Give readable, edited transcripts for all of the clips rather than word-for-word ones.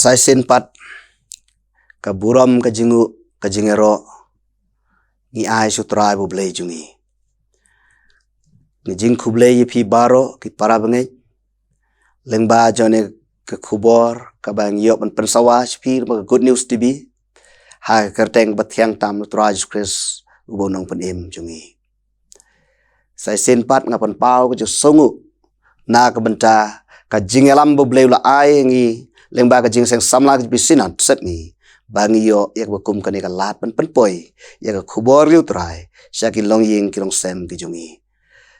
Sai sen pat ka buram ka jingu ka jingero ngi ai sutrai bu blei jungi ngi jing khublei yi phi baro ki para bangai lengba jone ke khubor ka bang yo ban pensawa phi ba good news tv ha kerteng bathyang tam traj chris ubonong pen em jungi sai sen pat ngapan pau ka ju songu na ka benta ka jingelam bu blei la ai ngi lengba ka jing seng samla ki bisinat set ngi bangi yo yak bakum kani ka lat pen poi yak khubor yu trai syaki long ying ki long sem ki jungi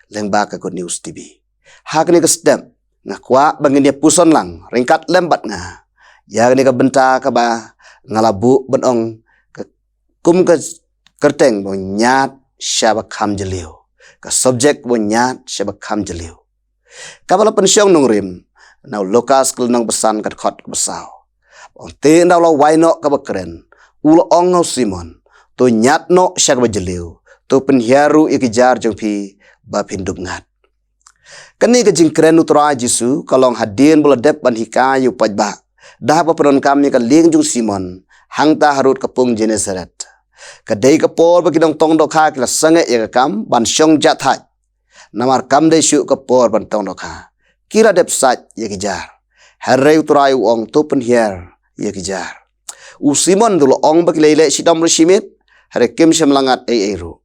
lengba ka good news tv ha kani ka step nga kwa bangin dia puson lang ringkat lembat nga ya kani ka benta ka ba ngalabu benong ka kum ka kerteng bo nyat syaba kham jeliu ka subject bo nyat syaba kham jeliu ka bala pensyong nong rim now lokas kul nong besan kat khot besau ong te ndaw la waino ka bakren ulo ong ngau simon to nyat no syak ba jeliu to penhiaru ikijar jong phi ba phindup ngat kani ka jing kren utra jisu kalong hadien bula dep ban hikayu pajba dah ba peron kami ka ling jung simon hangta harut kapung jenesaret ka dei ka por ba kidong tong do kha kila sange ya kam ban syong jat thai namar kam de syu ka por ban tong do kha kira dep sat ya kijar harai utra ong to penhiar ya kijar u simon dulo ong ba kilele sidam reshimit hare kim semlangat ru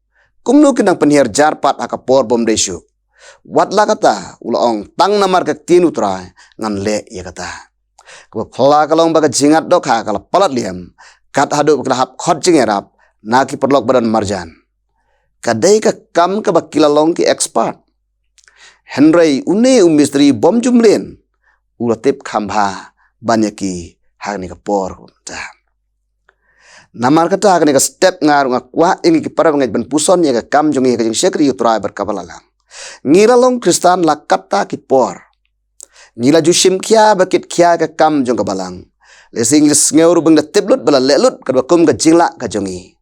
kumnu kinang penhiar jar pat akapor bom desu wat la kata ulo ong tang namar ka tin utra ngan le ya kata ko khla kalong ba ka jingat do kha kala palat liam kat hadu kala hap khot jingerap na ki perlok badan marjan kadai ka kam ka bakilalong ki expert henry une mistri bom jumlen ulatip khambha banyaki hagni ka por ta namar kata hagni ka step ngar ngakwa ingi ki para ngai ban puson ya ka kam jongi ka jing sekri utra bar kabalalang ngira long kristan la kata ki por ngira jushim kya bakit kya ka kam jong ka balang lesing ngeur bang da tiblut bala lelut ka bakum ka jingla ka jongi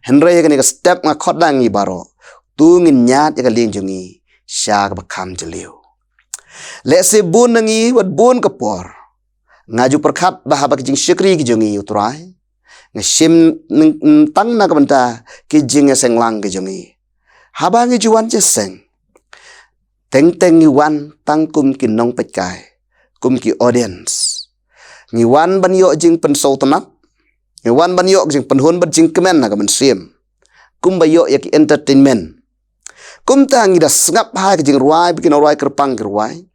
henry ka ni ka step nga khot dang ngi baro tu ngin nyat ya ka ling jongi sya ka bakam jeliu le se bun ngi wat bun ka por ngaju perkhat bahaba ki jing sekri ki jongi utrai ngashim tang na ka banta ki jing seng lang ki jongi haba ngi juan che seng teng teng ngi wan tang kum ki nong pekai kum ki audience ngi wan ban yo jing pen so tanak ngi wan ban yo jing pen hun ban jing kemen na ka ban sim kum ba yo ya ki entertainment kum ta ngi da sngap ha ki jing ruai bikin ruai kerpang ki ruai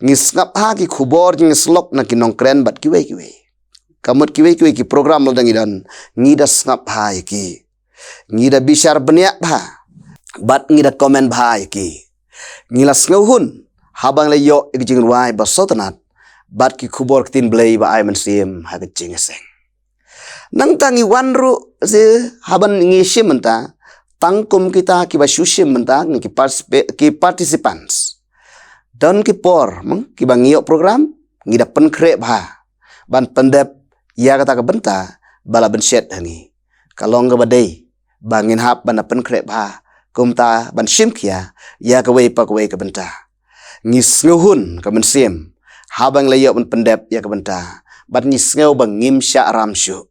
ngi sngap ha ki khubor jing slok na ki nong kren bat ki we kamut ki we ki program lo dangi dan ngi da sngap ha ki ngi da bishar benya ha bat ngi da comment ha ki ngilas ngahun habang le yo jing ruai ba sotanat bat ki khubor tin blei ba ai man sim ha ke jing seng nang tangi wanru se haban ngi shimenta tangkum kita ki ba shushim menta ki participants dan ki por mang ki ba ngio program ngi da pen kre ba ban pendep ya kata ka benta bala ben shet hangi kalong ga badai bangin hap ban pen kre ba kumta ban shim kia ya ka we pa ka we ka benta ngis nguhun ka ben sim habang layo ban pendep ya ka benta bat ngis ngau bang ngim sya ramsyu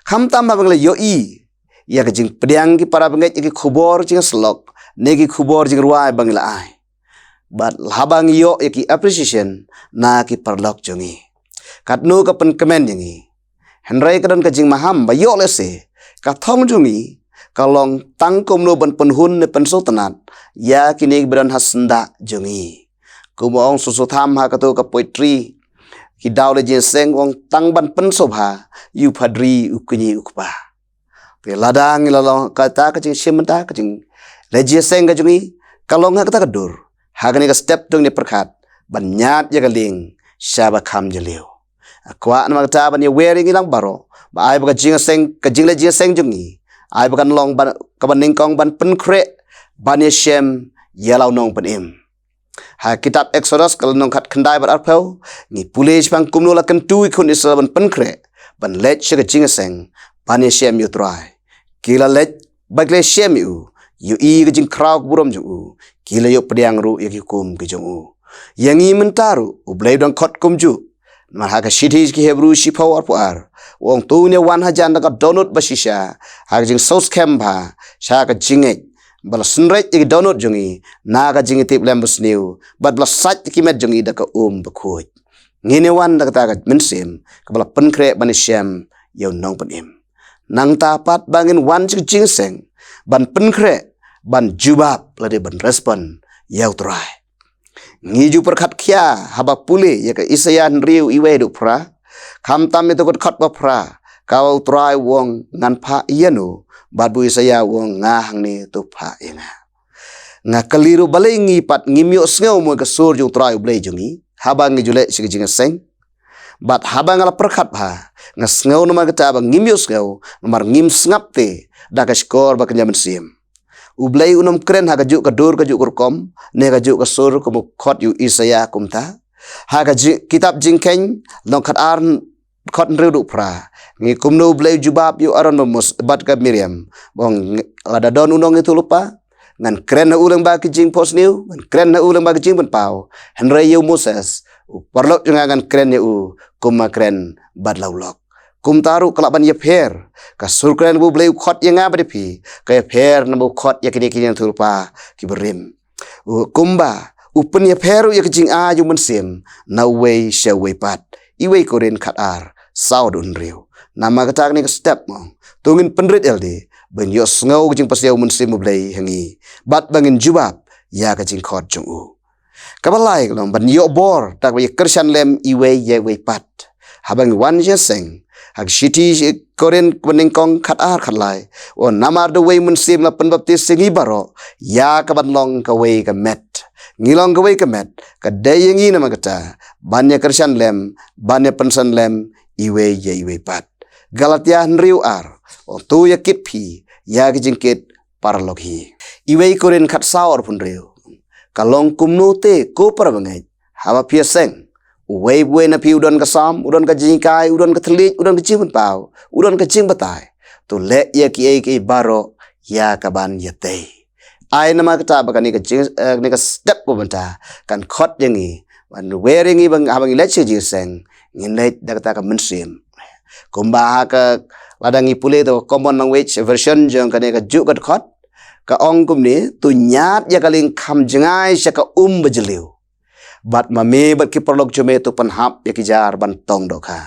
kham tam bang layo i ya ka jing pediang ki para bangai ki khubor jing slok negi khubor jing ruai bang la ai bat habang yo ki appreciation na ki perlok jongi katnu ka pen kemen jongi henry ka dan ka jing maham ba yo lese ka thong jongi kalong tangkom no ban penhun ne pensultanat ya kini beran hasnda jongi kumong susutham ha ka to ka poetry ki dawle jing seng wong tang ban pensobha yu phadri ukni ukpa ladang lalong kata kacing simenta kacing leji seng kacungi kalong kata kadur hagani ka step tung ni perkhat banyat ya galing syaba kham jeliu akwa na kata ban ya wearing ilang baro ba ai ba kacing seng kacing leji seng jungi ai ba kan long ban ka ban ningkong ban pen kre ban ya shem yalau nong pen im ha kitab exodus kal nong khat khandai bar arpau ni pulis bang kumno la kan tu khun isra ban pen kre ban let shi kacing seng ban ya shem yu trai kila let bagle shem yu i ke jing krauk burom jung kila yo pediang ru ya ki kum ke jung yangi mentaru ublai dong khot kum ju Haka shithis ki Hebrew shi power puar. Wong tu ne wan hajan da ka donut basisha. Haka jing sauce cam ba. Shaka jinget. Bala sunrait ki donut jungi. Naga jingi tip lembus new. But bala sat ki met jungi da ka bakuj. Ngine wan da ka ta ka minsim. Ka bala penkre banishem yaw nong panim. Nang tapat bangin wan jing jing seng. Ban penkre ban jubab lade ban respon yaw try. Ngiju perkat kia haba pule ya ka isayan riu iwe du pra kam tam itu kot ba pra kau try wong ngan pha ianu badbu isaya wong ngahang ni tu pha inga nga kaliru balai ngi pat ngimyo sngew mo ka sur jung try blai jungi haba ngi jule sig jing seng bat haba ngala perkat ba nga sngew no ma ka ba ngimyo sngew nomar ngim snap te da ka skor ba kanya sim Ublay unam keren haga juk ka dur ka juk kurkom ne ka juk ka sur ko khot yu isaya kumta haga kitab jingkeng long khat ar khot nredu pra ngi kumno ublay jubab yu aron mus bat ka Miriam bong ada don unong itu lupa ngan keren na ulang ba ki jing post new ngan keren na ulang ba ki jing ban pau henry yu Moses parlok jangan keren yu kuma keren bat laulok kum taru kelaban ye pher ka surkren bu bleu khot ye nga badi ka pher na bu khot ye kini kini tulpa ki berim kumba upen ye pheru ye kijing a yu mensim na we she we pat iwe koren khat ar saud un riu nama katak ni ka step mo tungin penrit ld ben yo sngo kijing paseu mensim bu blei hangi bat bangin jubab ya kijing khot jung u kabalai long ban yo bor tak we kershan lem iwe ye we pat habang wan je seng hak shiti koren kuning kong khat ar khat lai o namar the way mun sim la pen baptis singi baro ya ka ban long ka way ka met ngilong ka way ka met ka dayengi na magata banya kershan lem banya pensan lem iwe ye iwe pat galatia nriu ar o tu ya kit phi ya ki jingkit parlok hi iwe koren khat saur pun riu kalong kumno te ko parabangai hawa pia seng Uwe na pi udon ka sam, udon ka jingkai, udon ka telik, udon ka jing pau, udon ka jing batai. Tu le ya ki baro ya kaban ya te. Ai nama kata baka ni ka jing ni ka step ko banta kan khot yangi. Wan wearing i bang abang let jing seng ngin let da kata ka mensim. Kumba ka ladangi pule to common language version jong ka ni ka ju ka khot ka ong kum ni tu nyat ya kaling kham jingai sya ka bajeliu. Bat mame bat ki perlok jome tu penhap ya kijar ban tong doka.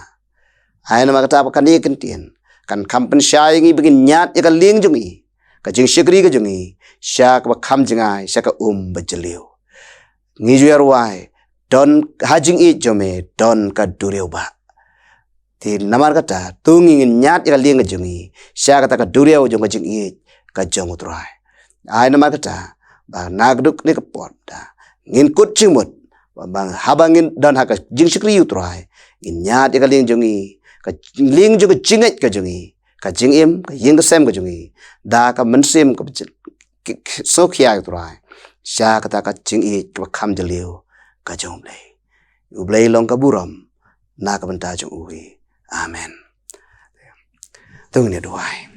Hai nama kata apa kani kentien kan kampen syai ngi begin nyat ya ka ling jungi ka jing syakri ka jungi syak ba kham jingai syak ka bajeliu. Ngi juar wai don hajing I jome don ka dureu ba. Ti namar kata tu ngi nyat ya ka ling ka jungi syak kata ka dureu jong ka jing I ka jong utrai. Hai nama kata ba nagduk ni ka pot da ngin kut cimut bang habangin dan haka jing sikri utrai in nyat ka ling jungi ka ling juga jinget ka jungi ka jing im ka ying ka sem ka jungi da ka mensim ka so khia utrai sha ka ta ka jing I ka kham jaliu ka jong blai u blai long ka buram na ka banta jong uwi amen tung ne doai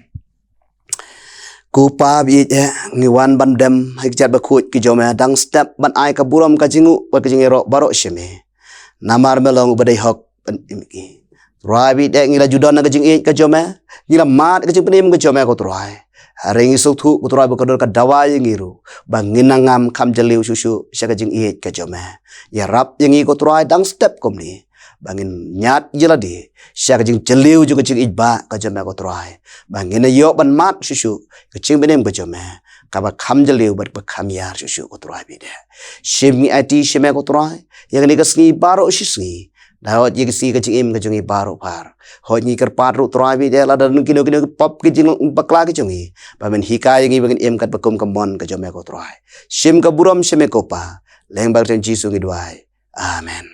Kupa bi ngiwan bandem hikjat bakut ki jome dang step ban ai ka buram ka jingu ba ka jingero baro sheme namar melong badai hok ban imki rabi de ngila judon ka jing ka jome ngila mat ka jing penim ka jome ko trai haring isuk thu ko trai ba ka dor ka dawai ngiru ba nginangam kham jaliu susu sya ka jing ka jome ya rap yangi ko trai dang step komni bangin nyat jeladi sya ka jing jaliu ju ka jing ba ka jome ko trai bangin yo ban mat susu kecing benem kejome kaba kham jaliu bat kham yar susu ko trai bi de shim ngi ati shime ko trai yang ni ka sngi baro shisngi dawat ye si kecing im kejungi baro par ho ngi ker patru trai bi de la dan kino pop kejing bakla kejungi ba men hikai ngi bangin im kat bakum kamon kejome ko trai shim ka buram shime ko pa leng bar chen jisu ngi duai amen